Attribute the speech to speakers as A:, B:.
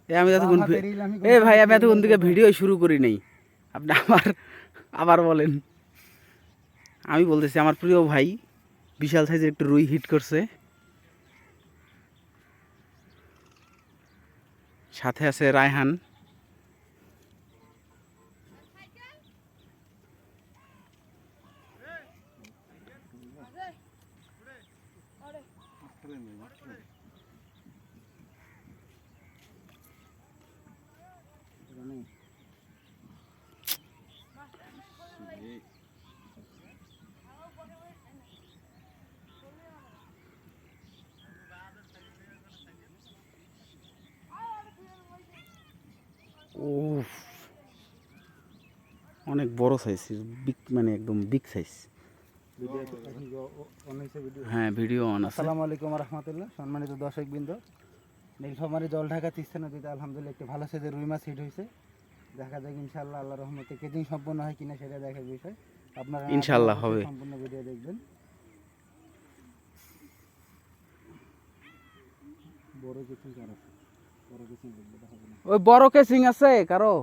A: আমি এতক্ষণ ভাই আমি এতক্ষণ থেকে ভিডিও শুরু করি নাই, আপনি আবার বলেন। আমি বলতেছি আমার প্রিয় ভাই বিশাল সাইজের একটু রুই হিট করছে, সাথে আছে রায়হান। ও অনেক বড় সাইজ, বিগ, মানে একদম বিগ সাইজ। হ্যাঁ ভিডিও অন আছে।
B: আসসালামু আলাইকুম রহমতুল্লাহ, সম্মানিত দর্শকবৃন্দ। নীলফামারী জলঢাকা তিস্তা নদীতে আলহামদুলিল্লাহ একটি ভালো সাইজের রুই মাছ হিট হয়েছে। দেখা যাক ইনশাআল্লাহ আল্লাহর রহমতে কেজিং সম্পূর্ণ হয় কিনা সেটা দেখার বিষয়। আপনারা
A: ইনশাআল্লাহ হবে।
B: সম্পূর্ণ ভিডিও দেখবেন। বড় কিছু কার আছে, বড় কিছু দেখবে,
A: ওই বড় কেসিং আছে কারো?